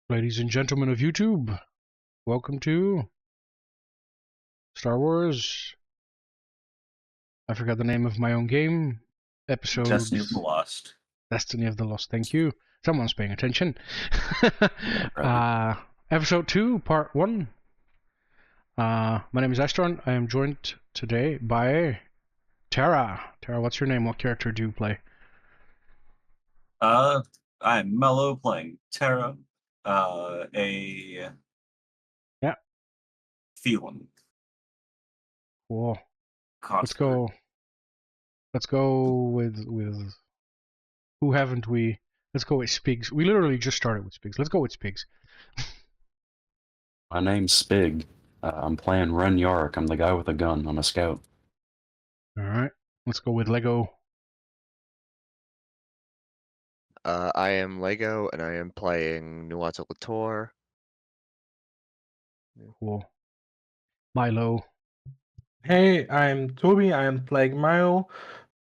Ladies and gentlemen of YouTube, welcome to Star Wars. I forgot the name of my own game. Episode Destiny of the Lost. Destiny of the Lost. Thank you. Someone's paying attention. Right. Episode 2, Part 1. My name is Icetorn. I am joined today by Tara. Tara, what's your name? What character do you play? I'm Mello playing Terra, a Felon. Cool. Conscript. Let's go with who haven't we? Let's go with Spiggs. We literally just started with Spiggs. Let's go with Spiggs. My name's Spig. I'm playing Ren Yarek. I'm the guy with a gun. I'm a scout. All right. Let's go with Lego. I am Lego, and I am playing Nuata Latour. Cool. Milo. Hey, I'm Tobi. I am playing Milo,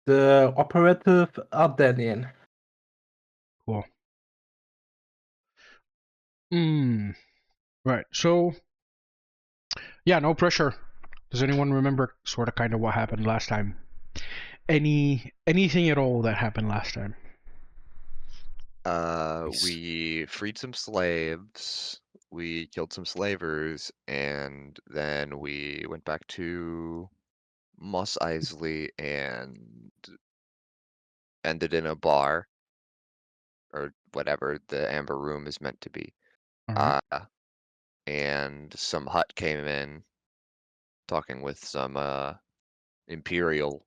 the operative Ardenian. Cool. Right. So, yeah, no pressure. Does anyone remember sort of kind of what happened last time? Anything at all that happened last time? We freed some slaves, we killed some slavers, and then we went back to Mos Eisley and ended in a bar, or whatever the Amber Room is meant to be. All right. And some hut came in, talking with some Imperial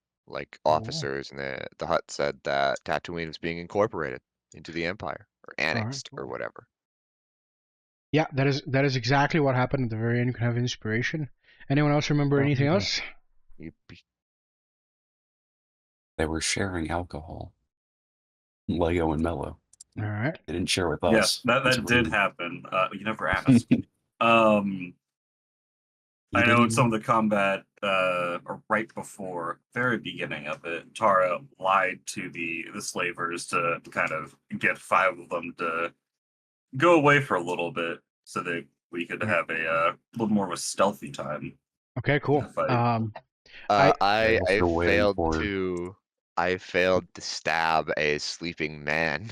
officers, and the hut said that Tatooine was being incorporated into the Empire, or annexed, or whatever. Yeah, that is exactly what happened at the very end. You can have inspiration. Anyone else remember anything else? They were sharing alcohol. Lego and Mello. All right. They didn't share with us. Yes, that did happen. You never asked. I know in some of the combat, or right before, very beginning of it, Tara lied to the slavers to kind of get 5 of them to go away for a little bit so that we could have a little more of a stealthy time. Okay, cool. I failed to stab a sleeping man.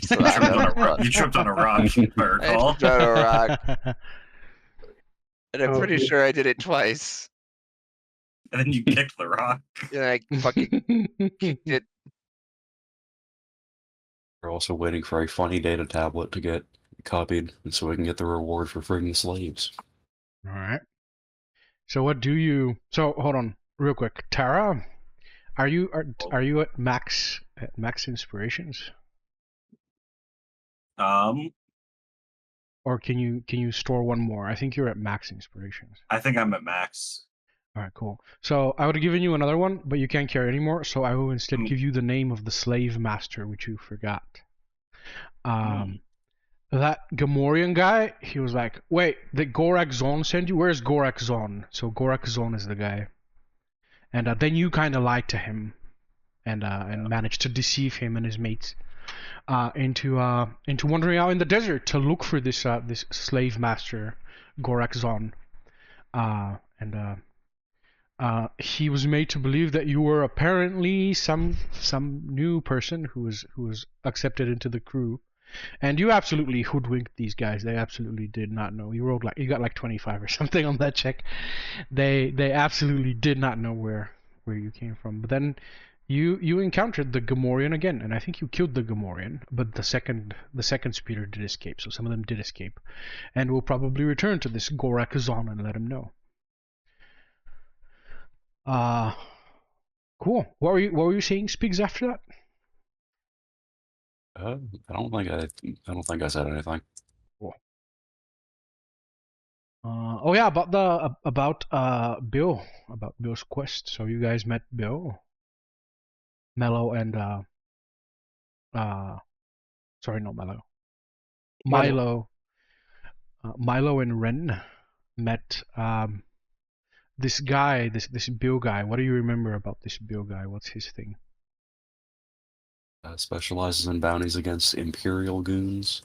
So you tripped on a rock, if I recall. I tripped on a rock. And I'm pretty sure I did it twice. And then you kicked the rock. Yeah, I fucking kicked it. We're also waiting for a funny data tablet to get copied, so we can get the reward for freeing the slaves. All right. So what do you? So hold on, real quick, Tara. Are you at max inspirations? Or can you store one more? I think you're at max inspirations. I think I'm at max. All right, cool. So I would have given you another one, but you can't carry anymore. So I will instead give you the name of the slave master, which you forgot. That Gamorrean guy, he was like, "Wait, did Gorak Zon send you? Where's Gorak Zon?" So Gorak Zon is the guy, and then you kind of lied to him, and managed to deceive him and his mates into wandering out in the desert to look for this slave master, Gorak Zon, he was made to believe that you were apparently some new person who was accepted into the crew, and you absolutely hoodwinked these guys. They absolutely did not know. You got like 25 or something on that check. They absolutely did not know where you came from. But then you encountered the Gamorrean again, and I think you killed the Gamorrean, but the second speeder did escape, so some of them did escape, and we'll probably return to this Gorak Zon and let him know. Cool. What were you saying, Spiggs, after that? I don't think I said anything. Cool. Oh yeah, about Bill's quest. So you guys met Bill, Mello, and sorry, not Mello. Milo and Ren met this guy, this Bill guy. What do you remember about this Bill guy? What's his thing? Specializes in bounties against Imperial goons.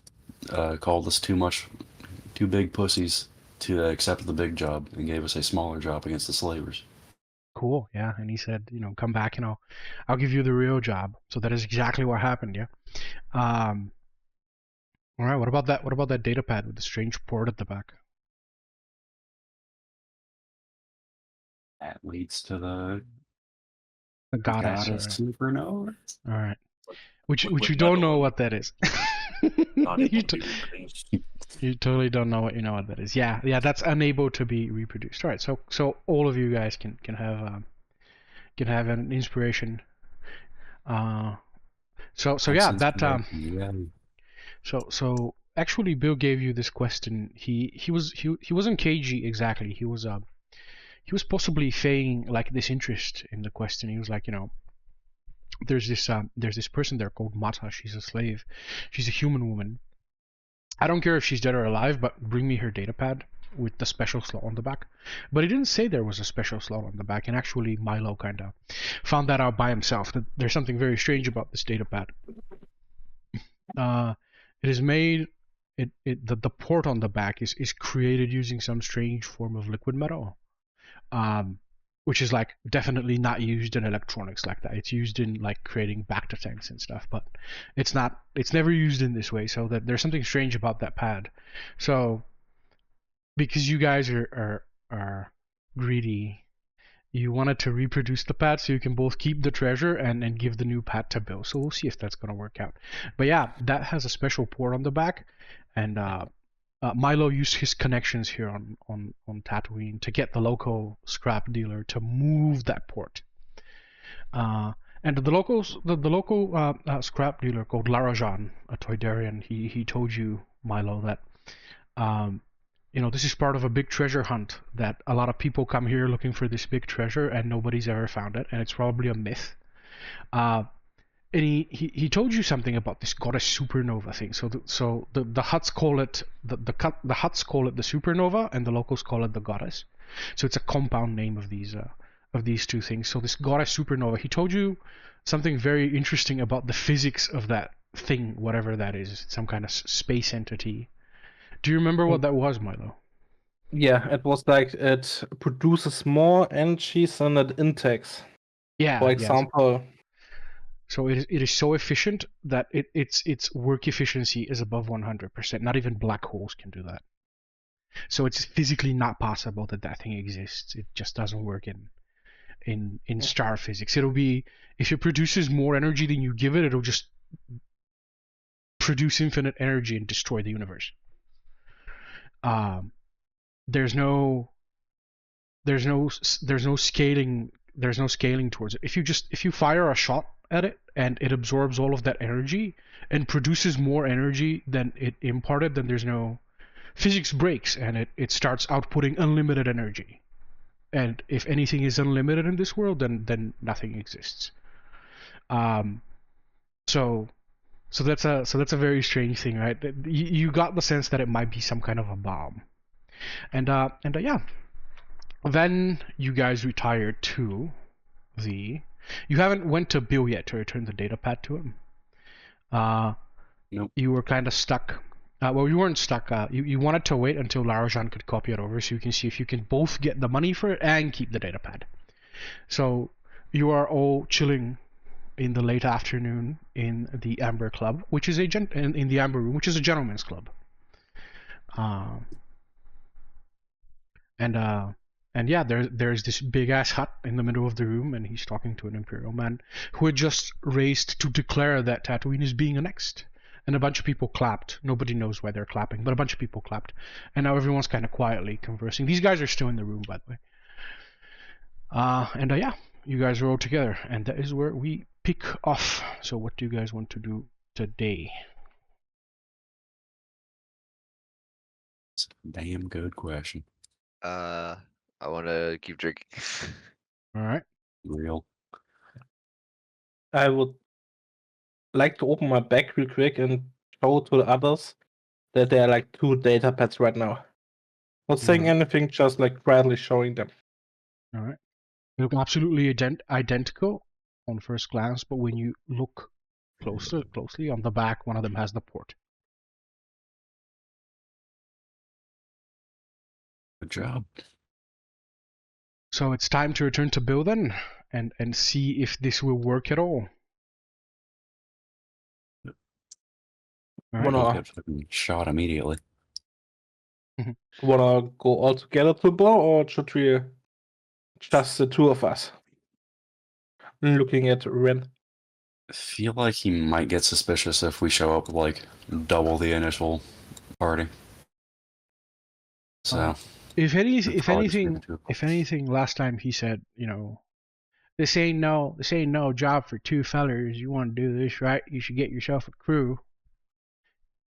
Called us too big pussies to accept the big job, and gave us a smaller job against the slavers. Cool, yeah. And he said, come back and I'll give you the real job. So that is exactly what happened, yeah. All right. What about that data pad with the strange port at the back? That leads to the Goddess. supernova. All right. Which With you don't Mello know and what that is. not able you, to t- be reproduced. you totally don't know what that is. Yeah. That's unable to be reproduced. All right. So all of you guys can have an inspiration. So yeah, that Yeah. So actually, Bill gave you this question. He wasn't KG exactly. He was possibly feigning like this interest in the question. He was like, there's this person there called Mata. She's a slave. She's a human woman. I don't care if she's dead or alive, but bring me her datapad with the special slot on the back. But he didn't say there was a special slot on the back, and actually Milo kind of found that out by himself. That there's something very strange about this datapad. It is made. The port on the back is created using some strange form of liquid metal, which is like definitely not used in electronics like that. It's used in like creating Bacta tanks and stuff, but it's never used in this way. So that there's something strange about that pad. So because you guys are greedy, you wanted to reproduce the pad so you can both keep the treasure and give the new pad to Bill. So we'll see if that's gonna work out. But yeah, that has a special port on the back, and Milo used his connections here on Tatooine to get the local scrap dealer to move that port. And the local scrap dealer called Larajan, a Toydarian, he told you, Milo, that this is part of a big treasure hunt, that a lot of people come here looking for this big treasure and nobody's ever found it, and it's probably a myth. And he told you something about this goddess supernova thing. So the Hutts call it the Hutts call it the supernova, and the locals call it the goddess. So it's a compound name of these two things. So this goddess supernova, he told you something very interesting about the physics of that thing, whatever that is, some kind of space entity. Do you remember what that was, Milo? Yeah, it was like it produces more energy than it intakes. Yeah. For example. So it is so efficient that its work efficiency is above 100%. Not even black holes can do that. So it's physically not possible that thing exists. It just doesn't work in star physics. It'll be, if it produces more energy than you give it, it'll just produce infinite energy and destroy the universe. There's no scaling. There's no scaling towards it. If you fire a shot at it and it absorbs all of that energy and produces more energy than it imparted, then there's no physics breaks, and it starts outputting unlimited energy. And if anything is unlimited in this world, then nothing exists. So that's a very strange thing, right? You got the sense that it might be some kind of a bomb. And yeah. Then you guys retired to you haven't went to Bill yet to return the data pad to him. Nope. You were kind of stuck. Well, you weren't stuck. You wanted to wait until Larajan could copy it over so you can see if you can both get the money for it and keep the data pad. So you are all chilling in the late afternoon in the Amber Club, which is in the Amber Room, which is a gentleman's club. And yeah, there's this big ass hut in the middle of the room, and he's talking to an Imperial man who had just raised to declare that Tatooine is being annexed. And a bunch of people clapped. Nobody knows why they're clapping, but a bunch of people clapped. And now everyone's kind of quietly conversing. These guys are still in the room, by the way. And yeah, you guys are all together, and that is where we pick off. So what do you guys want to do today? It's a damn good question. I want to keep drinking. All right. Real. I would like to open my bag real quick and show to the others that there are like 2 data pads right now. Not saying anything, just like proudly showing them. All right. They look absolutely identical on first glance, but when you look closely on the back, one of them has the port. Good job. So it's time to return to Bill then, and see if this will work at all. All right. We'll Wanna get fucking shot immediately. wanna go all together to Bill, or should we just the two of us? Looking at Ren. I feel like he might get suspicious if we show up with like double the initial party. So If probably just leave anything, it to him. if anything, last time he said, this ain't no job for two fellers. You want to do this right? You should get yourself a crew.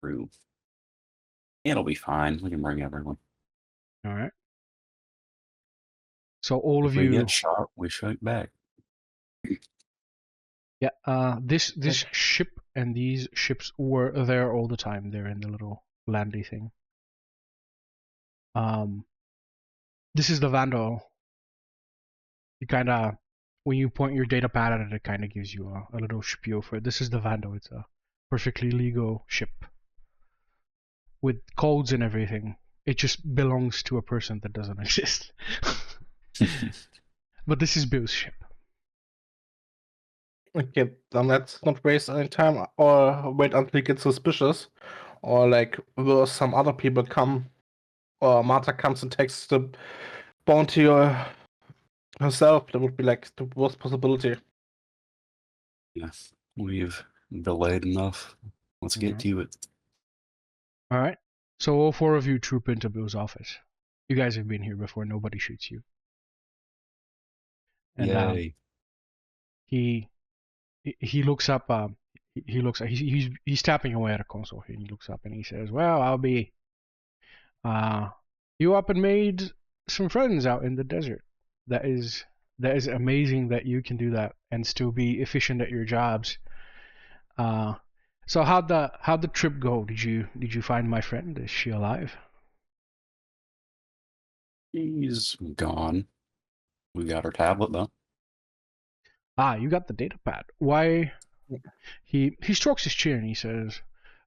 True. It'll be fine. We can bring everyone. All right. So all If of we you, get shot, we shoot back. yeah. This ship and these ships were there all the time. They're in the little landy thing. This is the Vandal. You kind of, when you point your data pad at it, it kind of gives you a little spiel for it. This is the Vandal. It's a perfectly legal ship with codes and everything. It just belongs to a person that doesn't exist. But this is Bill's ship. Okay, then let's not waste any time or wait until he gets suspicious. Or like will some other people come, or Martha comes and takes the bounty herself. That would be like the worst possibility. Yes, we've delayed enough. Let's get to it. All right. So all four of you troop into Bill's office. You guys have been here before. Nobody shoots you. And Yay. he looks up. He's tapping away at a console here. And he looks up and he says, "Well, I'll be. You up and made some friends out in the desert. That is amazing that you can do that and still be efficient at your jobs. So how'd the trip go? Did you find my friend? Is she alive?" He's gone. We got her tablet though. You got the data pad. Why? He strokes his chin and he says,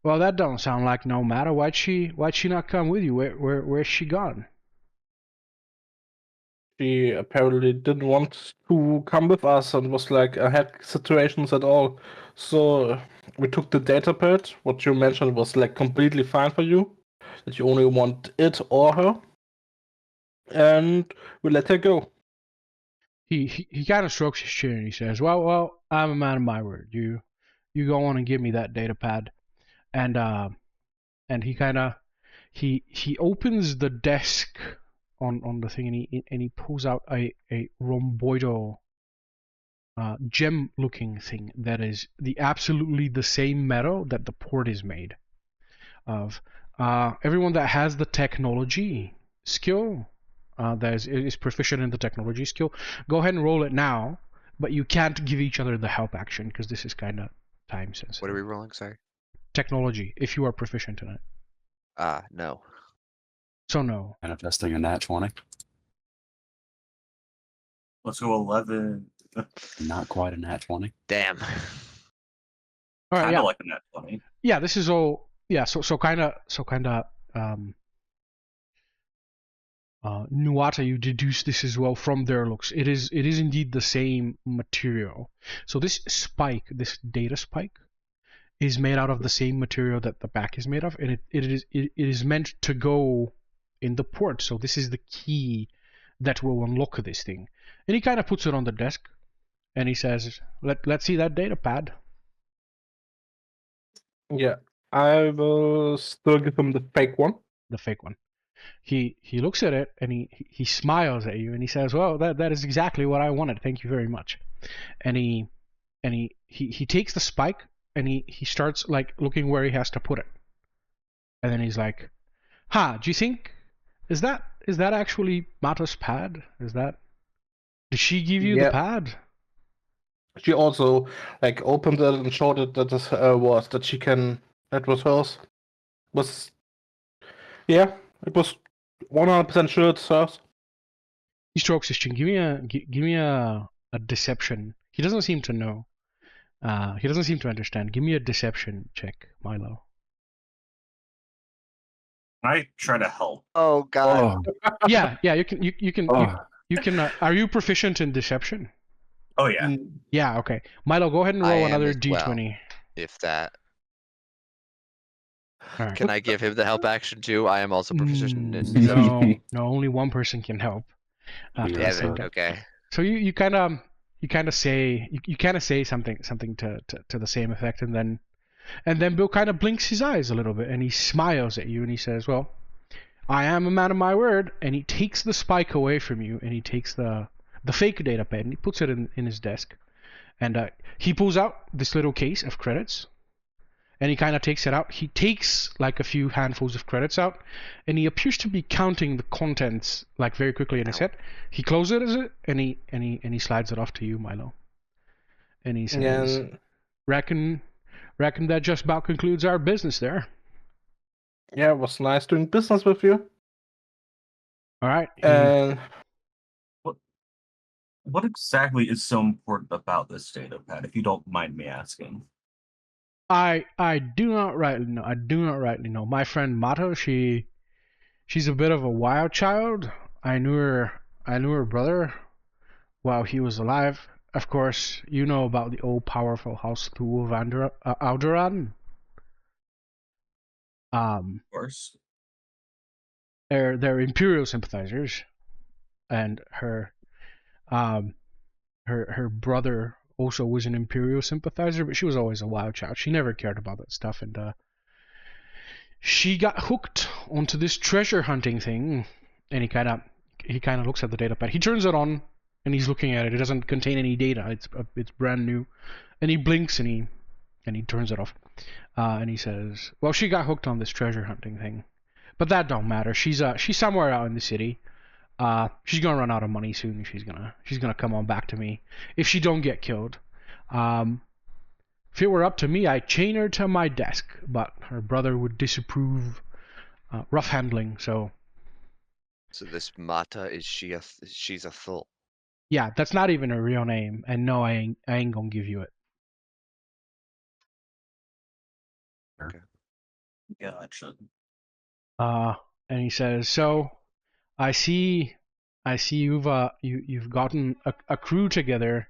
"Well, that don't sound like no matter. Why'd she not come with you? Where's she gone?" She apparently didn't want to come with us and was like, I had situations at all. So we took the data pad. What you mentioned was like completely fine for you, that you only want it or her, and we let her go. He kind of strokes his chin and he says, "Well, I'm a man of my word. You go on and give me that data pad," and he kind of he opens the desk on the thing and he pulls out a rhomboidal gem looking thing that is absolutely the same metal that the port is made of. Everyone that has the technology skill, that is proficient in the technology skill, go ahead and roll it now, but you can't give each other the help action because this is kind of time sensitive. What are we rolling? Sorry. Technology, if you are proficient in it. No. So no. Manifesting a nat 20. Let's go 11. Not quite a nat 20. Damn. All right, Kind yeah. of like a net 20. Yeah, this is all. Yeah, so kind of Nuata, you deduce this as well from their looks. It is indeed the same material. So this spike, this data spike, is made out of the same material that the back is made of, and it is meant to go in the port. So this is the key that will unlock this thing. And he kind of puts it on the desk, and he says, "Let's see that data pad." Yeah, I will still give him the fake one. The fake one. He looks at it and he smiles at you and he says, "Well, that is exactly what I wanted. Thank you very much." And he takes the spike and he starts like looking where he has to put it. And then he's like, "Ha, do you think is that actually Mata's pad? Did she give you the pad?" She also like opened it and showed it that this was that she can. That was hers. It was 100% sure it's hers. He strokes his chin. Give me a deception. He doesn't seem to know. He doesn't seem to understand. Give me a deception check, Milo. I try to help. Oh God. Oh, Yeah, you can oh. you can. Are you proficient in deception? Oh yeah. Yeah. Okay. Milo, go ahead and I roll am another as well. d20. If that. All right. Can I give him the help action too? I am also proficient in No, only one person can help. Yeah, To Damn the same it. time. Okay. So you kind of say something to the same effect, and then Bill kind of blinks his eyes a little bit, and he smiles at you, and he says, "Well, I am a man of my word," and he takes the spike away from you, and he takes the fake data pad, and he puts it in his desk, and he pulls out this little case of credits, and he kind of takes it out. He takes like a few handfuls of credits out, and he appears to be counting the contents like very quickly in his head. He closes it, and he slides it off to you, Milo. And he says, Yeah, "Reckon that just about concludes our business there. yeah, it was nice doing business with you. All right." And What exactly is so important about this data pad, if you don't mind me asking? I do not rightly know. I do not rightly know. My friend Mato, she's a bit of a wild child. I knew her brother while he was alive. Of course, you know about the old powerful House Thule of Alderaan. Of course. They're Imperial sympathizers, and her brother also was an Imperial sympathizer, but she was always a wild child. She never cared about that stuff, and she got hooked onto this treasure hunting thing. And he kind of looks at the data pad. He turns it on, and he's looking at it. It doesn't contain any data. It's brand new, and he blinks and he turns it off. And he says, "Well, she got hooked on this treasure hunting thing, but that don't matter. She's somewhere out in the city. She's gonna run out of money soon. She's gonna come on back to me if she don't get killed. If it were up to me, I'd chain her to my desk, but her brother would disapprove rough handling. So this Mata she's a Thul. yeah, that's not even her real name. And no, I ain't gonna give you it." Gotcha. And he says, "So I see you've gotten a crew together."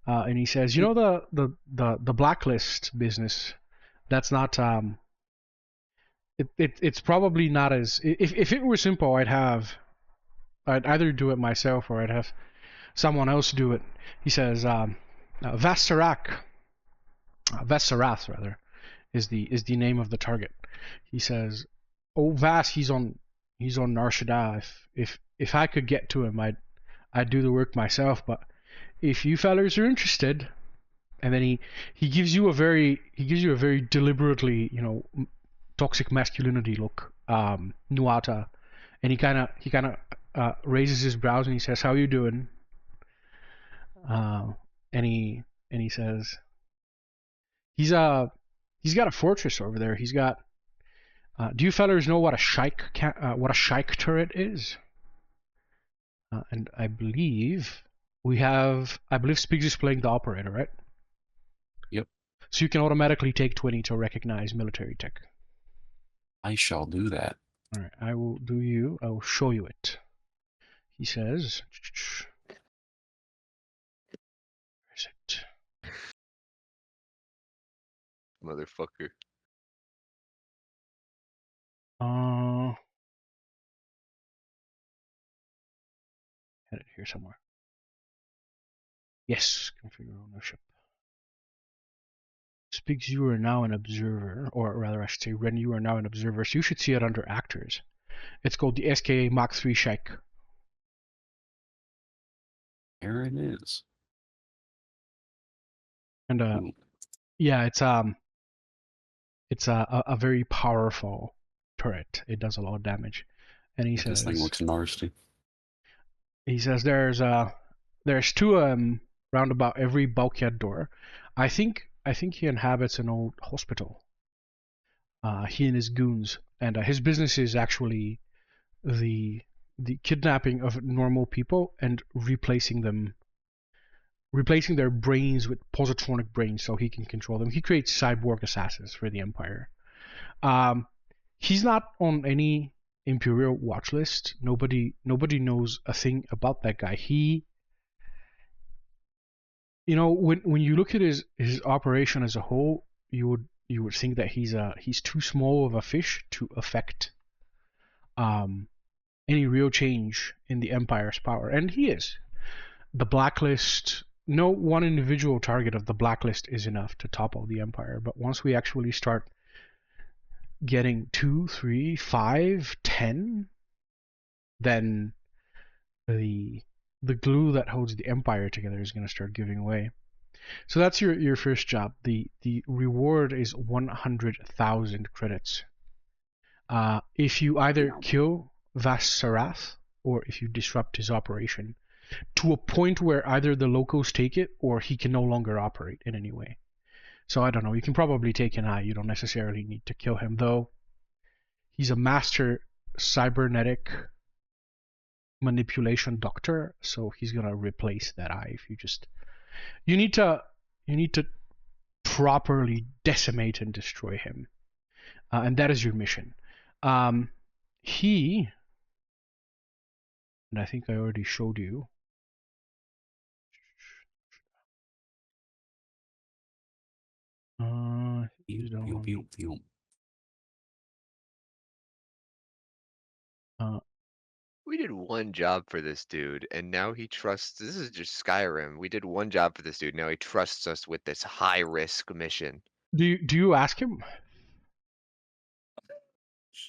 And he says, "You know the blacklist business? That's not it's probably not as if it were simple, I'd either do it myself or I'd have someone else do it." He says, Vassarath rather is the name of the target. He says, "Oh, Vass, he's on Nar Shaddaa. If I could get to him, I'd do the work myself, but if you fellers are interested." And then he gives you a very deliberately, toxic masculinity look, Nuata, and he kind of raises his brows and he says, "How you doing?" And he says, he's got a fortress over there. He's got. Do you fellers know what a shike turret is? And I believe Spiggs is playing the operator, right? Yep. So you can automatically take 20 to recognize military tech. I shall do that. All right, I will show you it. He says, where is it? Motherfucker. Had it here somewhere. Yes, configure ownership. Spiggs, you are now an observer, or rather, I should say, Ren, you are now an observer. So you should see it under actors. It's called the SKA Mach 3 Shike. There it is. And yeah, it's a very powerful turret. It does a lot of damage. And he says, This thing looks nasty. He says there's two round about every bulkhead door. I think he inhabits an old hospital. He and his goons, and his business is actually the the kidnapping of normal people and replacing their brains with positronic brains so he can control them. He creates cyborg assassins for the Empire. He's not on any Imperial watch list. Nobody knows a thing about that guy. He, when you look at his operation as a whole, you would think that he's too small of a fish to affect any real change in the Empire's power, and he is. The blacklist, no one individual target of the blacklist is enough to topple the Empire, but once we actually start getting 2, 3, 5, 10, then the glue that holds the Empire together is going to start giving way. So that's your first job. The reward is 100,000 credits. If you either kill Vas Sarath or if you disrupt his operation to a point where either the locals take it or he can no longer operate in any way. So I don't know, you can probably take an eye. You don't necessarily need to kill him, though. He's a master cybernetic manipulation doctor, so he's gonna replace that eye if you need to properly decimate and destroy him, and that is your mission. He, and I think I already showed you. We did one job for this dude, and now he trusts. This is just Skyrim. We did one job for this dude. Now he trusts us with this high risk mission. Do you ask him?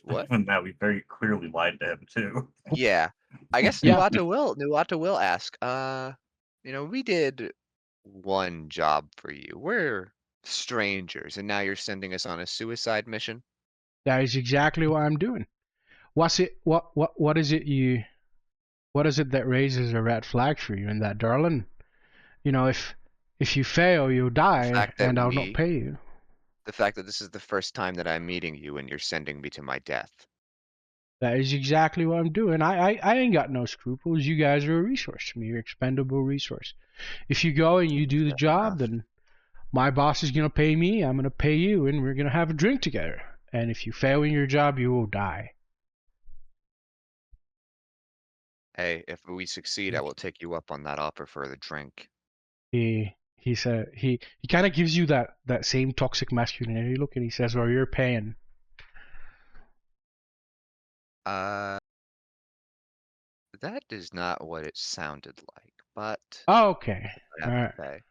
What? And now we very clearly lied to him too. Yeah, I guess Yeah. Nuata will ask. We did one job for you. We're strangers, and now you're sending us on a suicide mission. That is exactly what I'm doing. What is it that raises a red flag for you in that, darling? If you fail, you'll die, and I'll not pay you. The fact that this is the first time that I'm meeting you and you're sending me to my death. That is exactly what I'm doing. I ain't got no scruples. You guys are a resource to me. You're an expendable resource. If you go and you do the job, then my boss is going to pay me, I'm going to pay you, and we're going to have a drink together. And if you fail in your job, you will die. Hey, if we succeed, I will take you up on that offer for the drink. He said he kind of gives you that same toxic masculinity look, and he says, "Well, you're paying." That is not what it sounded like, but Oh, okay. I All have right. to pay.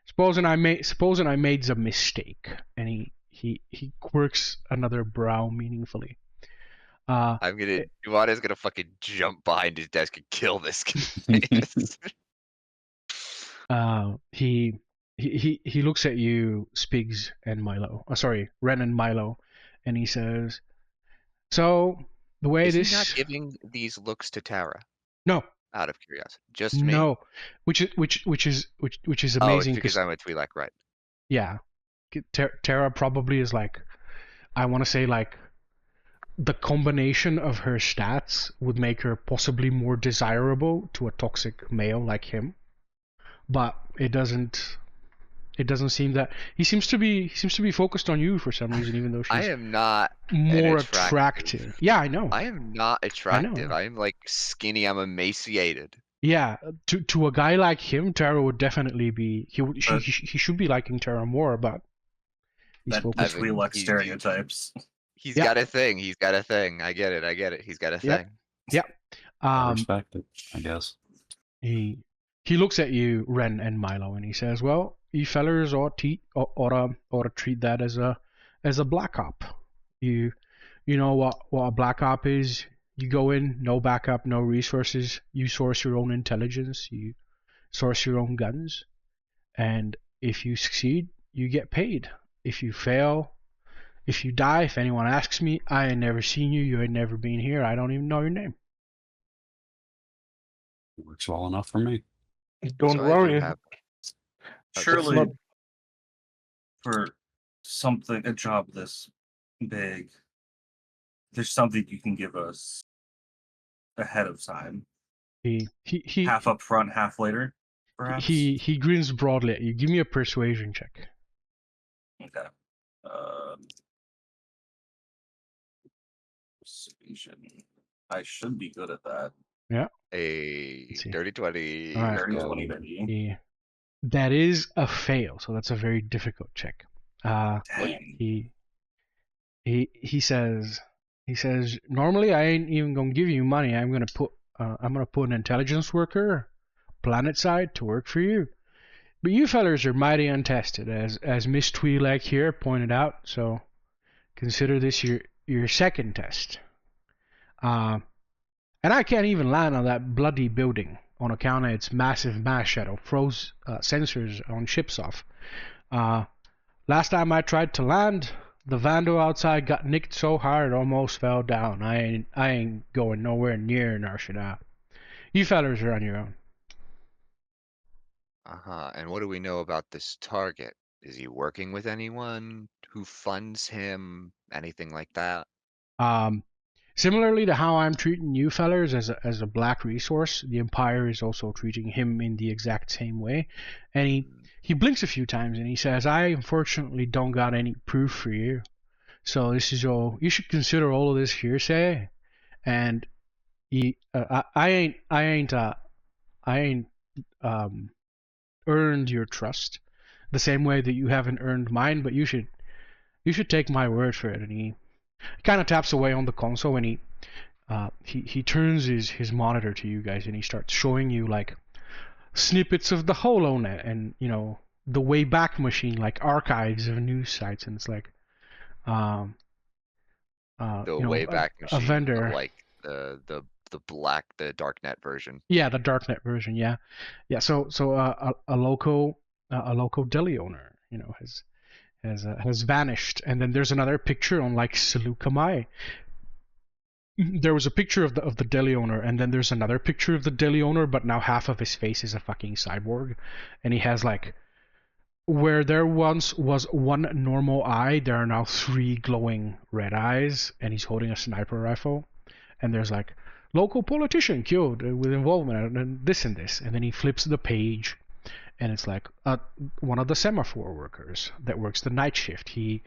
Supposing I made a mistake, and he quirks another brow meaningfully. Nuata's gonna fucking jump behind his desk and kill this guy. He looks at you, Spiggs and Milo. Sorry, Ren and Milo, and he says, "So the way Is this he not giving these looks to Tara? No, Out of curiosity, just me. no, which is amazing. Oh, it's because I'm a Twi'lek, right? Yeah, Tara probably is like, I want to say like, the combination of her stats would make her possibly more desirable to a toxic male like him, but it doesn't seem that he seems to be focused on you for some reason, even though she's I am not more attractive. Yeah, I know. I am not attractive. I am like skinny. I'm emaciated. Yeah, to a guy like him, Tara would definitely be. He should be liking Tara more, but he's focused. Twi'lek stereotypes. He's got a thing. He's got a thing. I get it. He's got a thing. Yep. I respect it, I guess. He looks at you, Ren and Milo, and he says, "Well, you fellers ought to treat that as a black op. You know what a black op is. You go in, no backup, no resources. You source your own intelligence. You source your own guns, and if you succeed, you get paid. If you fail, if you die, if anyone asks me, I ain't never seen you. You ain't never been here. I don't even know your name." Works well enough for me. Don't So worry. Surely, for a job this big, there's something you can give us ahead of time. He Half up front, half later, perhaps. he grins broadly at you. Give me a persuasion check. Okay. Persuasion. I should be good at that. A Let's see. dirty 20. All right. Dirty go. 20, baby. That is a fail, so that's a very difficult check. Dang. He says normally I ain't even gonna give you money. I'm gonna put an intelligence worker, planet side, to work for you. But you fellers are mighty untested, as Miss Twi'lek here pointed out. So consider this your second test. And I can't even land on that bloody building on account of its massive mass shadow. Froze sensors on ships off. Last time I tried to land, the Vandal outside got nicked so hard it almost fell down. I ain't going nowhere near Narshada. You fellers are on your own. And what do we know about this target? Is he working with anyone? Who funds him? Anything like that? Similarly to how I'm treating you fellers as a black resource, the Empire is also treating him in the exact same way. And he blinks a few times and he says, I unfortunately don't got any proof for you. So this is all, you should consider all of this hearsay. And I ain't earned your trust the same way that you haven't earned mine, but you should take my word for it. And he kind of taps away on the console and he turns his monitor to you guys and he starts showing you like snippets of the HoloNet and the Wayback Machine, like archives of news sites, and it's like The Wayback a Machine, vendor, like the darknet version. Yeah, the darknet version. Yeah. So a local deli owner, has vanished, and then there's another picture on like Seleucami. There was a picture of the deli owner, and then there's another picture of the deli owner, but now half of his face is a fucking cyborg, and he has like, where there once was one normal eye, there are now 3 glowing red eyes, and he's holding a sniper rifle, and there's like, local politician killed with involvement and this and this, and then he flips the page, and it's like one of the semaphore workers that works the night shift. He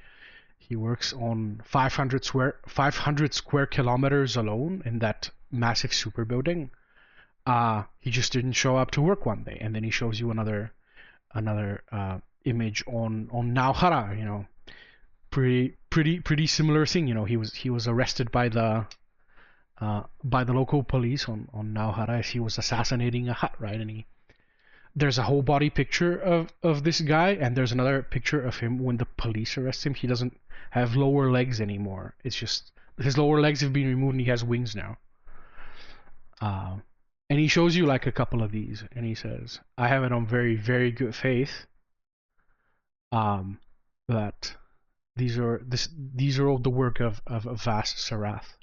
works on 500 square kilometers alone in that massive super building. He just didn't show up to work one day, and then he shows you another image on Nauhara. Pretty similar thing. He was arrested by the local police on Nauhara as he was assassinating a Hutt, right? And there's a whole body picture of this guy, and there's another picture of him when the police arrest him. He doesn't have lower legs anymore. It's just his lower legs have been removed and he has wings now. And he shows you like a couple of these, and he says, I have it on very, very good faith that these are all the work of Vas Sarath.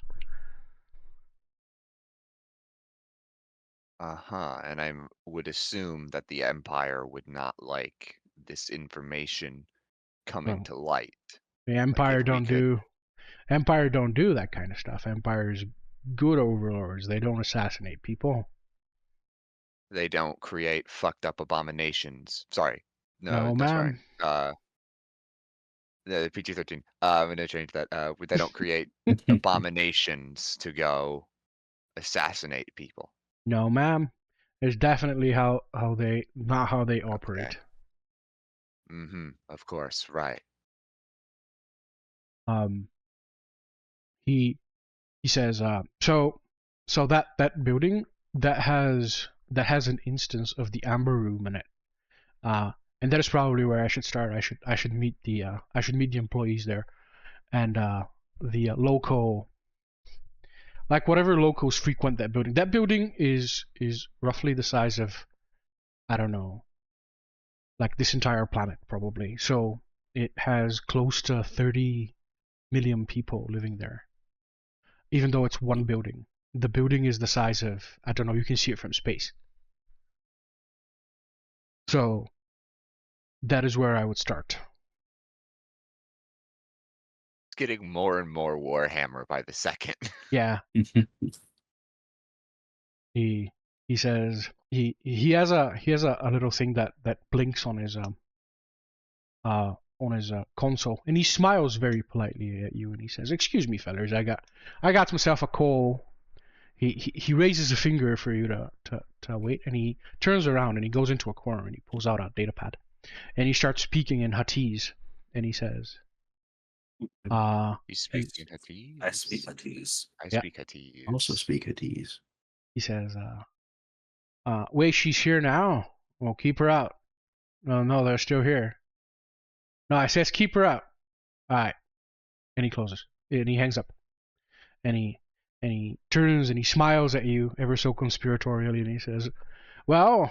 And I would assume that the Empire would not like this information coming to light. The Empire don't do that kind of stuff. Empire's good overlords. They don't assassinate people. They don't create fucked up abominations. Sorry. No, that's ma'am. right. The PG-13. I'm gonna change that. They don't create abominations to go assassinate people. No, ma'am. It's definitely how they operate. Okay. Of course, right. He says, so that building that has an instance of the Amber Room in it, and that is probably where I should start. I should meet the employees there, and the local, like whatever locals frequent that building. That building is roughly the size of, I don't know, like this entire planet probably. So it has close to 30 million people living there. Even though it's one building. The building is the size of, I don't know, you can see it from space. So that is where I would start. It's getting more and more Warhammer by the second. Yeah. He says he has a little thing that blinks on his console, and he smiles very politely at you, and he says, "Excuse me, fellas, I got myself a call." He raises a finger for you to wait, and he turns around and he goes into a corner and he pulls out a data pad, and he starts speaking in Huttese, and he says, He speaks in Huttese. I speak Huttese. I Yeah. speak Huttese. Also speak Huttese. he says, wait, she's here now. Well, keep her out. No, they're still here. No, I says keep her out. All right. And he closes, and he hangs up, and he turns and he smiles at you ever so conspiratorially, and he says, "Well,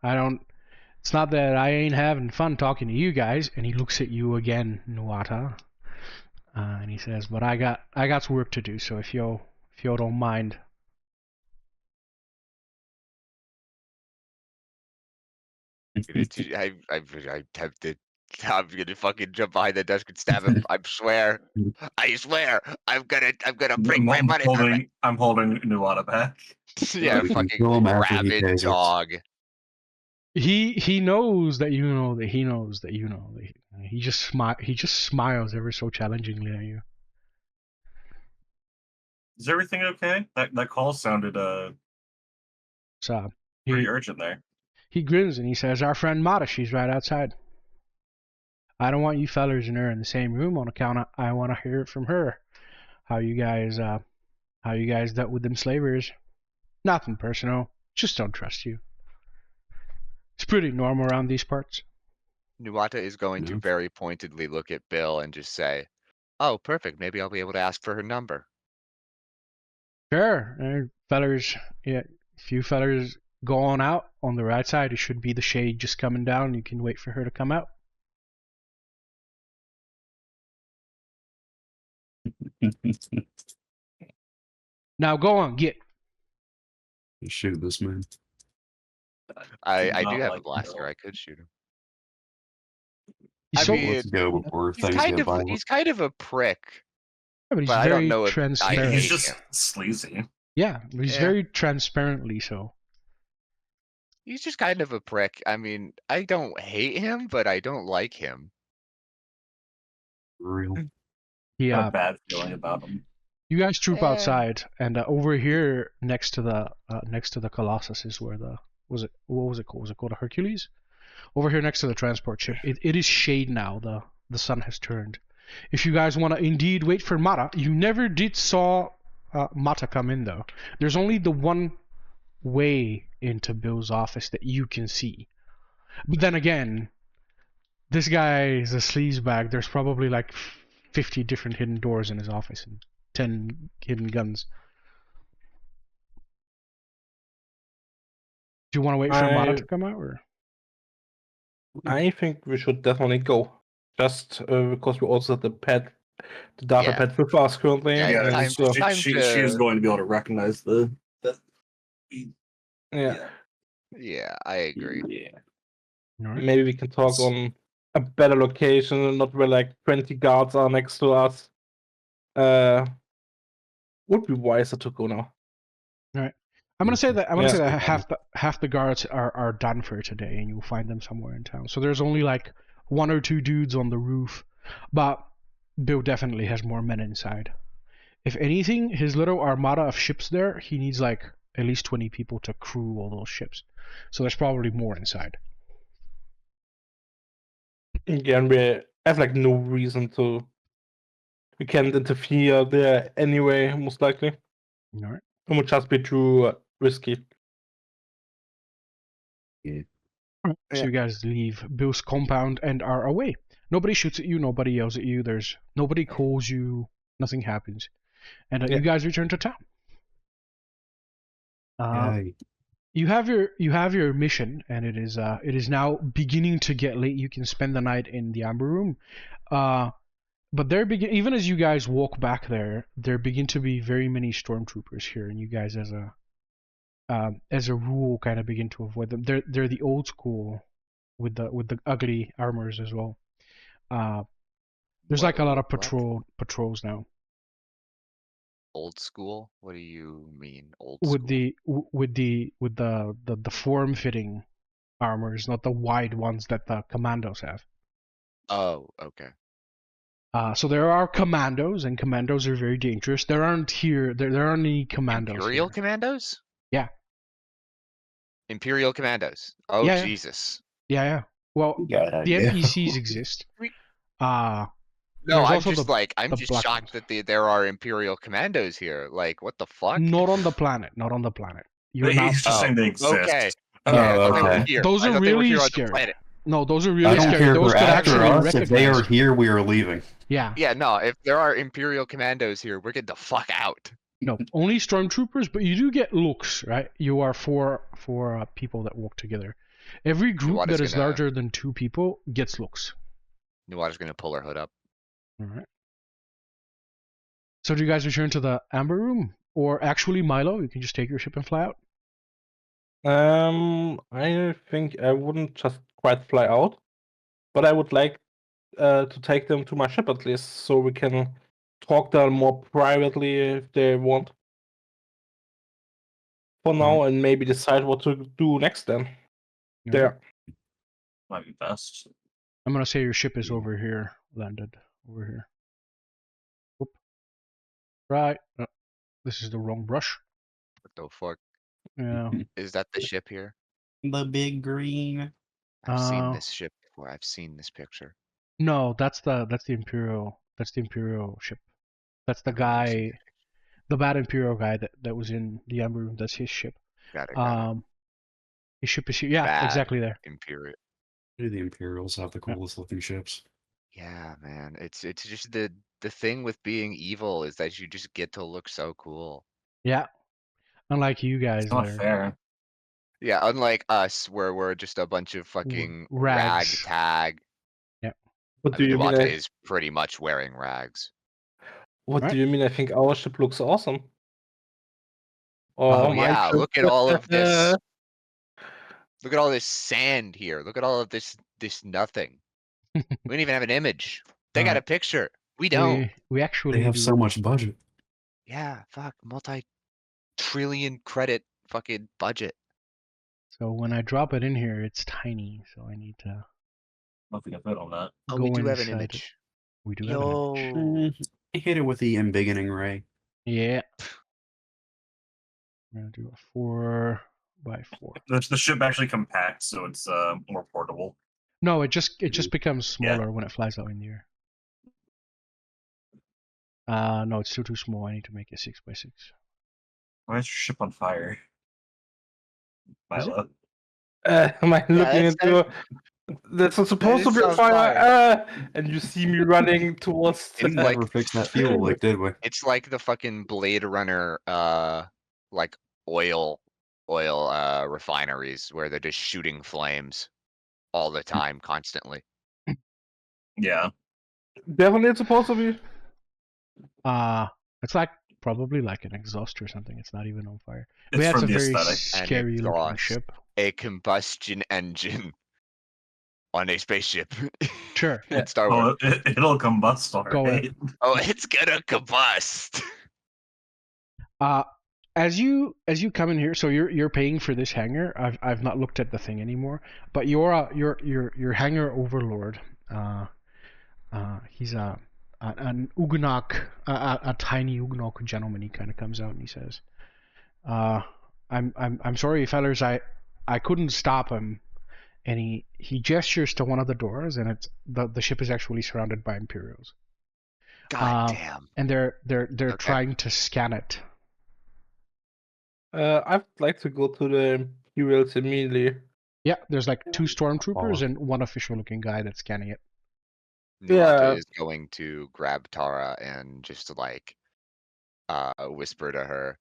it's not that I ain't having fun talking to you guys." And he looks at you again, Nuata, and he says, "But I got work to do. So if you don't mind." I'm tempted. I'm gonna fucking jump behind the desk and stab him. I swear. I'm gonna bring my money. I'm holding Nuada back. Yeah, We can fucking kill him after he rabid tasers. dog. He knows that you know that he knows that you know. He just smiles ever so challengingly at you. Is everything okay? That call sounded So pretty urgent there. he grins and he says, "Our friend Mata, she's right outside. I don't want you fellers and her in the same room on account of I want to hear it from her. How you guys dealt with them slavers. Nothing personal. Just don't trust you. It's pretty normal around these parts." Nuata is going to Yeah. very pointedly look at Bill and just say, "Oh, perfect. Maybe I'll be able to ask for her number." Sure, fellers. Yeah, if you fellers go on out on the right side, it should be the shade just coming down. You can wait for her to come out. Now go on, get. Shoot this man. I not do have a like blaster. Bill. I could shoot him. He's I so, mean, Let's go before He's things kind get of violent. he's kind of a prick. but he's but I don't very know if I transparent. hate He's just him. sleazy. Yeah, he's Yeah. very transparently so. He's just kind of a prick. I mean, I don't hate him, but I don't like him. For real. He, Got a bad feeling about him. you guys troop Eh. outside, and over here next to the Colossus is where what was it called? Was it called a Hercules? Over here next to the transport ship, it is shade now. The sun has turned. If you guys want to indeed wait for Mata, you never did saw Mata come in though. There's only the one way into Bill's office that you can see. But then again, this guy is a sleazebag. There's probably like 50 different hidden doors in his office and 10 hidden guns. Do you want to wait for Mata to come out, or? I think we should definitely go. Just because we also have the data Yeah. pad with us currently. Yeah, and time- so, time she to- is going to be able to recognize the. yeah. Yeah, I agree. Yeah. Alright. Maybe we can talk on a better location and not where like 20 guards are next to us. Would be wiser to go now. I'm gonna say that Yeah. half the guards are done for today, and you'll find them somewhere in town. So there's only like 1 or 2 dudes on the roof, but Bill definitely has more men inside. If anything, his little armada of ships there, he needs like at least 20 people to crew all those ships. So there's probably more inside. Again, we have like no reason to. We can't interfere there anyway, most likely. All right. It would just be too risky. So Yeah. you guys leave Bill's compound and are away. Nobody shoots at you. Nobody yells at you. Nobody calls you. Nothing happens, and Yeah. you guys return to town. Yay. You have your mission, and it is now beginning to get late. You can spend the night in the Amber Room, but even as you guys walk back there begin to be very many stormtroopers here, and you guys as a rule kind of begin to avoid them. They're the old school with the ugly armors as well. There's like a lot of patrols now. old school? What do you mean old with school? the form-fitting armors, not the wide ones that the commandos have. Oh, okay. So there are commandos, and commandos are very dangerous. There aren't any commandos Imperial here. commandos? Yeah. Imperial commandos. Oh, Yeah, yeah. Jesus. Yeah. Well, Got an the idea. NPCs exist. No, There's I'm also just I'm the just black shocked ones. that there are Imperial commandos here. Like, what the fuck? Not on the planet. You're He's not. just saying they exist. Okay. Oh, Okay, I thought they were okay. here. Those I are thought they were really here on the scary. planet. No, those are I really don't scary. care if Those they're could after actually us. recognize. If they are here, we are leaving. Yeah. Yeah, no, if there are Imperial commandos here, we're getting the fuck out. No, only stormtroopers, but you do get looks, right? You are four people that walk together. Every group Nuada's that is gonna- larger than 2 people gets looks. Nuada's gonna pull her hood up. All right. So do you guys return to the amber room, or actually, Milo, you can just take your ship and fly out? I think I wouldn't just quite fly out, but I would like to take them to my ship at least, so we can talk to them more privately if they want. For now, and maybe decide what to do next then. There. Might be best. I'm gonna say your ship is over here, landed over here. Whoop. Right. This is the wrong brush. What the fuck? Yeah. Is that the ship here? The big green. I've seen Uh, this ship before. I've seen this picture. No, that's the Imperial. That's the Imperial ship. That's the I've never seen guy, the bad Imperial guy that was in the amber room. That's his ship. Got it. His ship is here. Yeah, Bad. exactly there. Imperial. The Imperials have the coolest looking ships. Yeah, man. It's just the thing with being evil is that you just get to look so cool. Yeah. Unlike you guys It's not there. fair. Yeah, unlike us, where we're just a bunch of fucking Rags. ragtag. What I do mean, you mean? Nuada is pretty much wearing rags. What Right. do you mean? I think our ship looks awesome. Oh, Oh my yeah, ship. look at all of this. Look at all this sand here. Look at all of this nothing. We don't even have an image. They got a picture. We don't. We actually They have do. so much budget. Yeah, fuck, multi-trillion credit fucking budget. So when I drop it in here, it's tiny. So I need to. Nothing to fit on that. Oh, go we do have an inside it. image. We do have an image. Yo. Hit it with the embiggening ray. Yeah. I'm gonna do a 4x4. The ship actually compacts, so it's more portable. No, it just becomes smaller when it flies out in the air. No, it's still too small. I need to make it 6x6. Why is your ship on fire? Is it? Milo. Am I looking that's- into? That's not supposed to is be a on fire. And you see me running towards. It's the- like- Never fixed that fuel leak, did we? It's like the fucking Blade Runner, like oil refineries where they're just shooting flames all the time, constantly. Yeah. Definitely, it's supposed to be. It's like probably like an exhaust or something. It's not even on fire. It's But yeah, it's from a the very aesthetic. scary looking exhaust. ship. A combustion engine on a spaceship. Sure. in Star Wars. Oh, it'll combust Go alright. ahead. Oh, it's gonna combust. As you come in here, so you're paying for this hangar. I've not looked at the thing anymore, but your hangar overlord. He's an Ugnaught, a tiny Ugnaught gentleman. He kind of comes out and he says, "I'm sorry, fellers. I couldn't stop him." And he gestures to one of the doors, and it's the ship is actually surrounded by Imperials. God damn. And they're Okay. trying to scan it. I'd like to go to the Imperials immediately. Yeah, there's like 2 stormtroopers and 1 official-looking guy that's scanning it. Nuada Yeah. is going to grab Tara and just like whisper to her,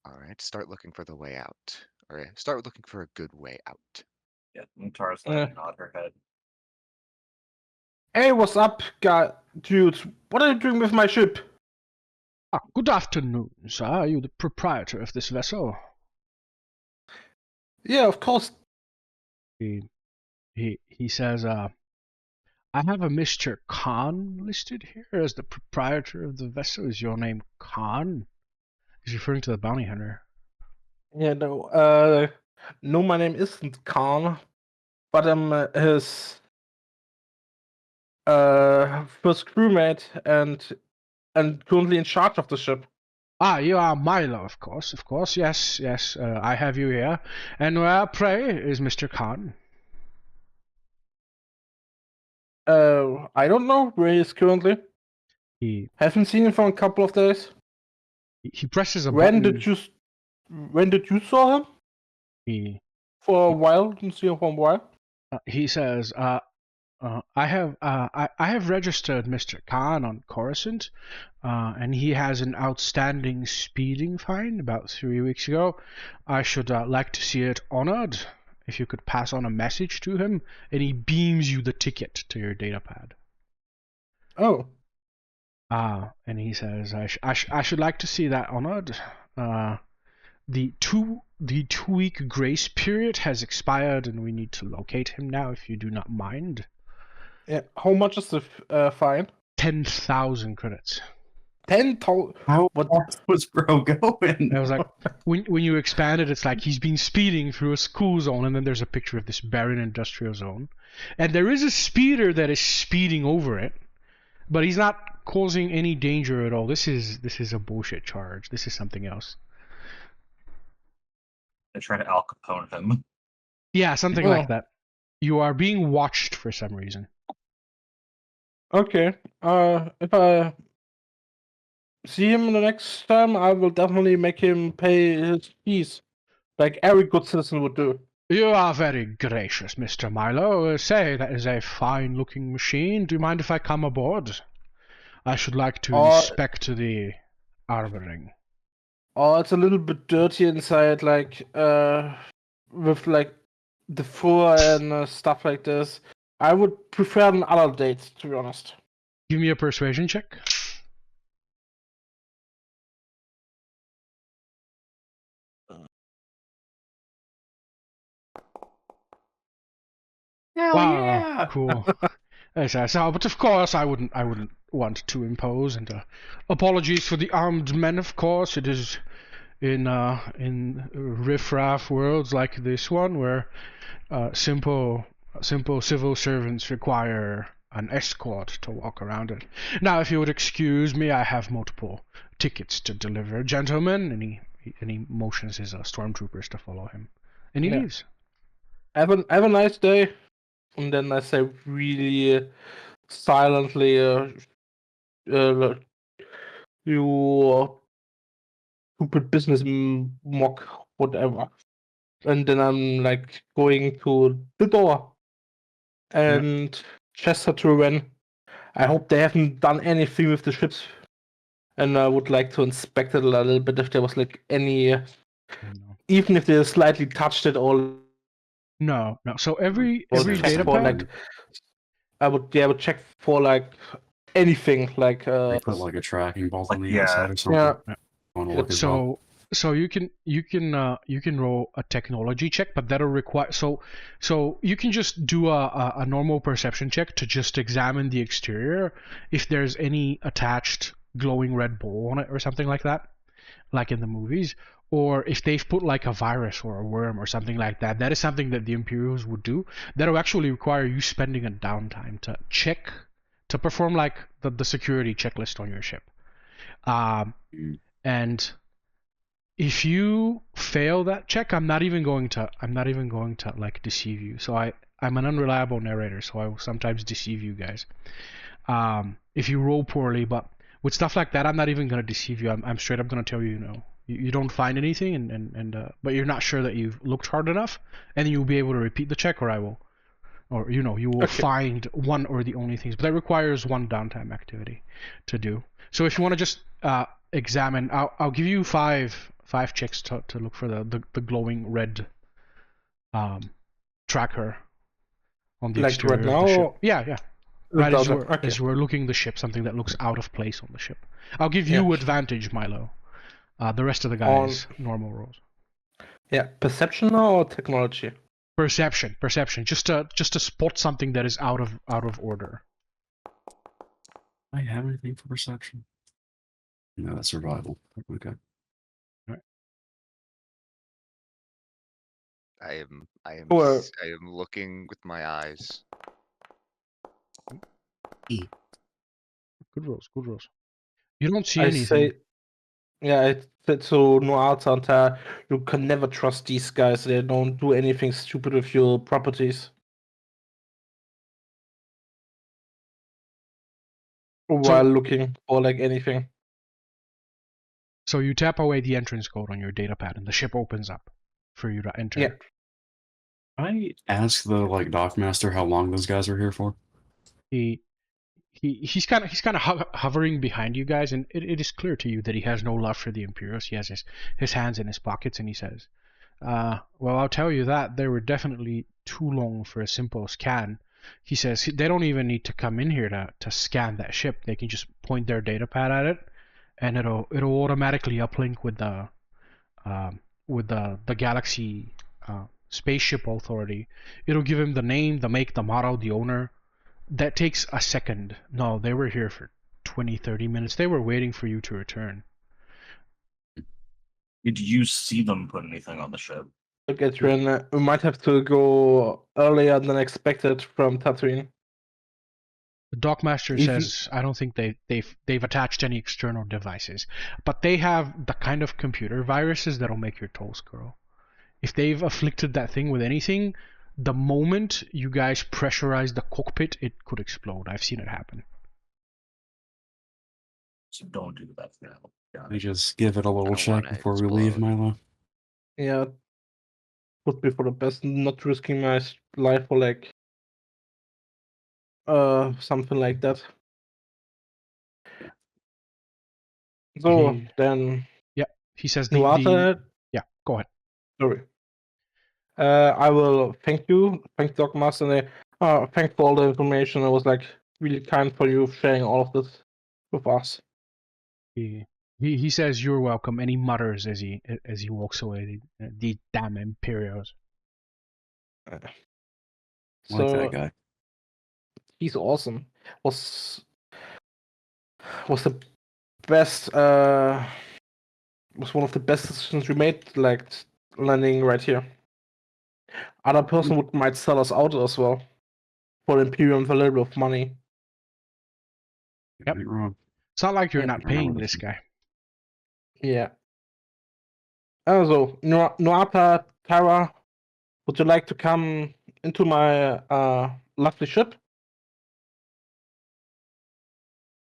alright, start looking for the way out. Or start looking for a good way out. Yeah, and Tara's gonna nod her head. Hey, what's up, dudes? What are you doing with my ship? Good afternoon, sir. Are you the proprietor of this vessel? Yeah, of course. He says, I have a Mr. Khan listed here as the proprietor of the vessel. Is your name Khan? He's referring to the bounty hunter. Yeah, no, my name isn't Khan, but I'm his first crewmate and currently in charge of the ship. Ah, you are Milo, of course. Yes, yes. I have you here. And where, pray, is Mr. Khan? I don't know where he is currently. He Haven't seen him for a couple of days. he presses a When button. did you saw him? He For a while, didn't see him for a while. he says, I have registered Mr. Khan on Coruscant, and he has an outstanding speeding fine about 3 weeks ago. I should like to see it honored. If you could pass on a message to him, and he beams you the ticket to your datapad. Oh, And he says, I should like to see that honored. The 2-week grace period has expired, and we need to locate him now. If you do not mind, yeah. How much is the fine? 10,000 credits. 10,000. How What? fast was bro going? I was like, when you expand it, it's like he's been speeding through a school zone, and then there's a picture of this barren industrial zone, and there is a speeder that is speeding over it, but he's not causing any danger at all. This is a bullshit charge. This is something else. They try to Al Capone him. Yeah, something like that. You are being watched for some reason. Okay. If I see him the next time, I will definitely make him pay his fees, like every good citizen would do. You are very gracious, Mr. Milo. Say, that is a fine-looking machine. Do you mind if I come aboard? I should like to inspect the armoring. Oh, it's a little bit dirty inside, like with like the fur and stuff like this. I would prefer another date, to be honest. Give me a persuasion check. Hell Wow, yeah! cool. So, but of course, I wouldn't want to impose. And apologies for the armed men. Of course, it is in riffraff worlds like this one where simple civil servants require an escort to walk around it. Now, if you would excuse me, I have multiple tickets to deliver, gentlemen. And he motions his stormtroopers to follow him, and he leaves. Have a nice day. And then I say really silently, you stupid business mock, whatever. And then I'm like going to the door and gesture to Ren. I hope they haven't done anything with the ships. And I would like to inspect it a little bit if there was like any, even if they slightly touched it all. No. So every check data for, pad. like, I would check for like anything like They put like a tracking bolt on the yeah. inside or something. Yeah. Want to look as well? So you can roll a technology check, but that'll require so you can just do a normal perception check to just examine the exterior if there's any attached glowing red ball on it or something like that, like in the movies, or if they've put like a virus or a worm or something like that. That is something that the Imperials would do. That'll actually require you spending a downtime to check, to perform like the security checklist on your ship. And if you fail that check, I'm not even going to like deceive you. So I'm an unreliable narrator, so I will sometimes deceive you guys. If you roll poorly, but with stuff like that, I'm not even going to deceive you. I'm straight up going to tell you, you don't find anything, and but you're not sure that you've looked hard enough, and then you'll be able to repeat the check, or I will, or you will find one or the only things. But that requires one downtime activity to do. So if you want to just examine, I'll give you five checks to look for the glowing red tracker on the like exterior right of now. the ship. Yeah. Right as Okay. we're looking the ship, something that looks out of place on the ship. I'll give you advantage, Milo. The rest of the guys normal rolls. Yeah, perception or technology? Perception. Just to spot something that is out of order. I have anything for perception? No, that's survival. Okay. I am Well, I am looking with my eyes. Good rolls, good rolls. You don't see I anything. say, yeah, I said to Noir Santa, you can never trust these guys. They don't do anything stupid with your properties. While looking for like anything. So you tap away the entrance code on your data pad, and the ship opens up for you to enter. Yeah. I ask the like dockmaster how long those guys are here for. He's kind of hovering behind you guys, and it is clear to you that he has no love for the Imperials. He has his hands in his pockets, and he says, well, I'll tell you that they were definitely too long for a simple scan. He says they don't even need to come in here to scan that ship. They can just point their data pad at it, and it'll automatically uplink with the Galaxy Spaceship Authority. It'll give him the name, the make, the model, the owner. That takes a second. No, they were here for 20-30 minutes. They were waiting for you to return. Did you see them put anything on the ship? Look at Ren. We might have to go earlier than expected from Tatooine. The Dockmaster says, I don't think they've attached any external devices, but they have the kind of computer viruses that'll make your toes curl. If they've afflicted that thing with anything, the moment you guys pressurize the cockpit, it could explode. I've seen it happen. So don't do that for now. Got I it. just give it a little don't check wanna before we leave, explode. Milo. Yeah. Would be for the best, not risking my life for like something like that. So then He says Nuata, yeah, go ahead. sorry. I will thank Doc Master, and thank for all the information. It was like really kind for you sharing all of this with us. He says you're welcome, and he mutters as he walks away. The damn Imperials. Like So that guy. he's awesome. Was the best. Was one of the best decisions we made, like landing right here. Other person might sell us out as well for Imperium for a little bit of money. Yep. Ain't wrong. It's not like you're Yeah, not I remember paying this this. guy. Yeah. Also, Nuapa, Tara, would you like to come into my lovely ship?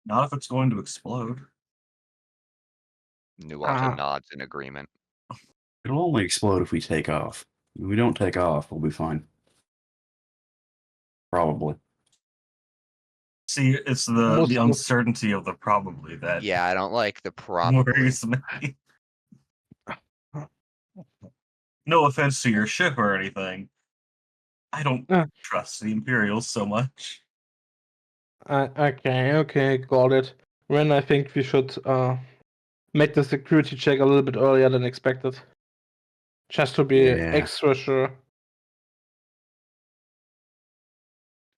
Not if it's going to explode. Nuata nods in agreement. It'll only explode if we take off. If we don't take off, we'll be fine. Probably. See, it's the uncertainty of the probably that Yeah, I don't like the probably. worries me. No offense to your ship or anything. I don't trust the Imperials so much. Okay, got it. Ren, I think we should make the security check a little bit earlier than expected. Just to be extra sure.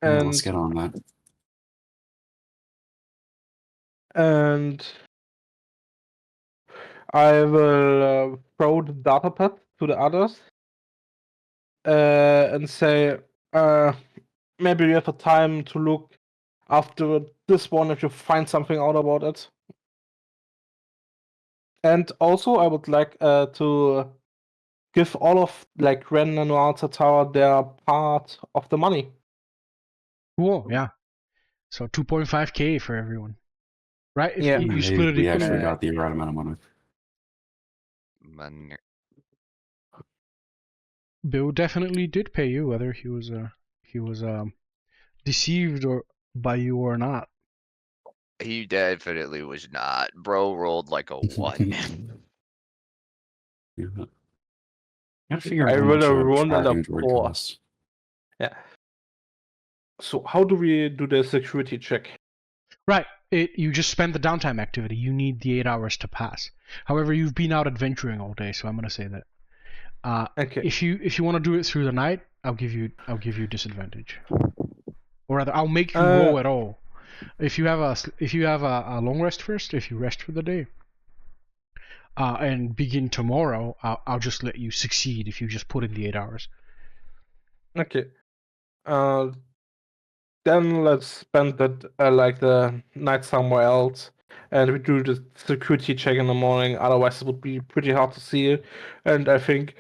And let's get on that. And I will throw the data pad to the others and say, maybe you have a time to look after this one if you find something out about it. And also, I would like to give all of like Ren and Walter Tower their part of the money. Cool, yeah. So 2.5k for everyone, right? If Yeah. you split it We equally. actually got the right amount of money. Bill definitely did pay you, whether he was deceived or by you or not. He definitely was not. Bro rolled like a 1. Yeah. Gotta figure out I how much will roll tracking a droid 4. costs. Yeah. So how do we do the security check? Right. You just spend the downtime activity. You need the 8 hours to pass. However, you've been out adventuring all day, so I'm gonna say that. Okay. If you want to do it through the night, I'll give you disadvantage. Or rather, I'll make you roll at all. If you have a long rest first, if you rest for the day, and begin tomorrow, I'll just let you succeed if you just put in the 8 hours. Okay. Then let's spend the night somewhere else, and we do the security check in the morning. Otherwise, it would be pretty hard to see it. And I think,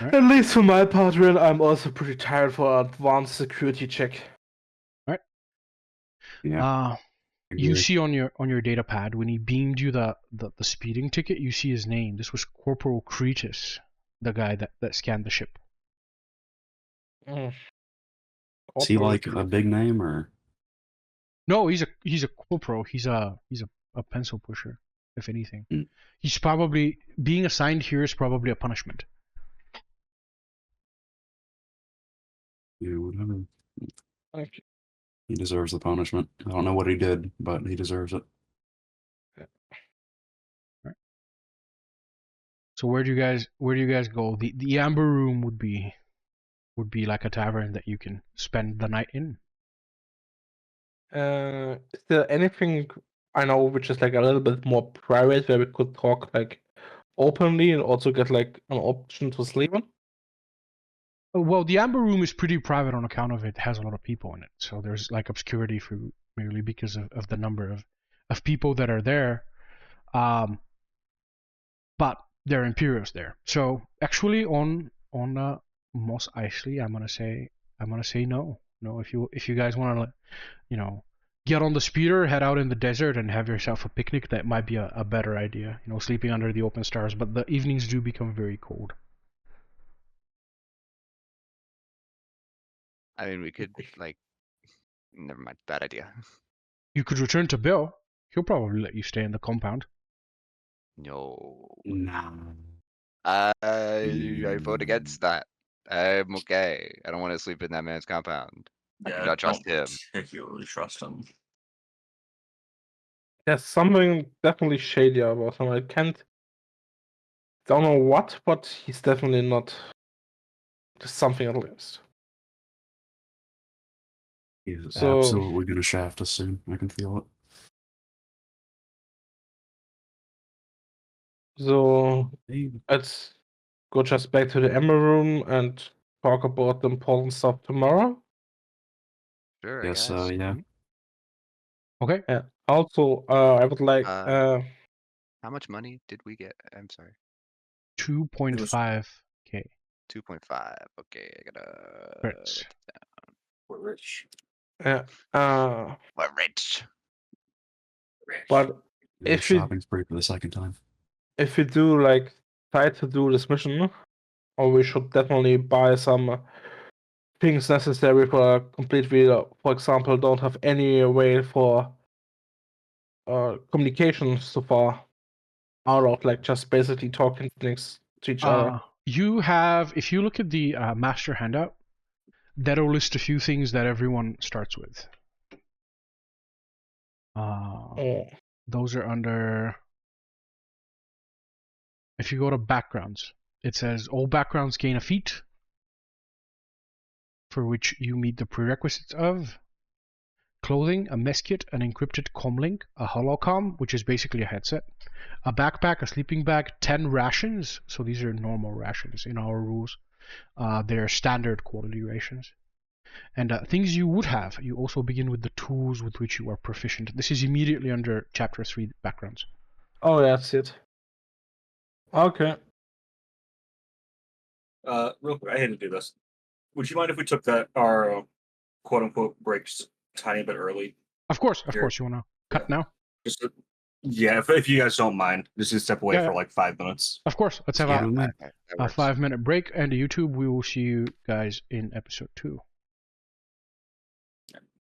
Right. at least for my part, Ren, I'm also pretty tired for an advanced security check. Yeah. You Agree. see on your data pad when he beamed you the speeding ticket, you see his name. This was Corporal Cretus, the guy that scanned the ship. Mm. Is he like a big name or? No, he's a corporal. He's a pencil pusher, if anything. Hmm. He's probably being assigned here is probably a punishment. Yeah, whatever. Okay. He deserves the punishment. I don't know what he did, but he deserves it. So where do you guys go? The Amber Room would be like a tavern that you can spend the night in. Is there anything I know which is like a little bit more private where we could talk like openly and also get like an option to sleep on? Well, the Amber Room is pretty private on account of it has a lot of people in it. So there's like obscurity for merely because of the number of people that are there. But there are Imperials there. So actually on Mos Eisley, I'm gonna say no. No, if you guys wanna get on the speeder, head out in the desert and have yourself a picnic, that might be a better idea. Sleeping under the open stars, but the evenings do become very cold. I mean, we could like. Never mind. Bad idea. You could return to Bill. He'll probably let you stay in the compound. No. Nah. I vote against that. I'm okay. I don't want to sleep in that man's compound. I do Yeah, not trust don't him. particularly trust him. There's something definitely shady about him. I don't know what, but he's definitely not. There's something at least. He's So- absolutely gonna shaft us soon. I can feel it. So Hey, let's go just back to the Ember Room and talk about the important stuff tomorrow. Sure, I Yes, guess. yeah. Okay. Yeah. Also, I would like How much money did we get? I'm sorry. 2.5k 2.5. Okay, I gotta. credits. We're rich. yeah, We're rich. but If If we- shopping spree for the second time. if we do like try to do this mission, or we should definitely buy some things necessary for a complete video. For example, don't have any way for communication so far out of like just basically talking things to each other. You have, if you look at the master handout, that'll list a few things that everyone starts with. Oh, Those are under. If you go to backgrounds, it says all backgrounds gain a feat for which you meet the prerequisites of clothing, a mess kit, an encrypted comlink, a holocom, which is basically a headset, a backpack, a sleeping bag, 10 rations. So these are normal rations in our rules. They're standard quality rations. And things you would have, you also begin with the tools with which you are proficient. This is immediately under Chapter 3 backgrounds. oh, that's it. Okay. Real quick, I hate to do this. Would you mind if we took our quote unquote breaks tiny bit early? Of course, Sure. you want to cut now? Just if you guys don't mind, just to step away Yeah, for yeah. like 5 minutes. Of course, let's have Yeah, a man. That a works. 5-minute break, and YouTube, we will see you guys in episode 2.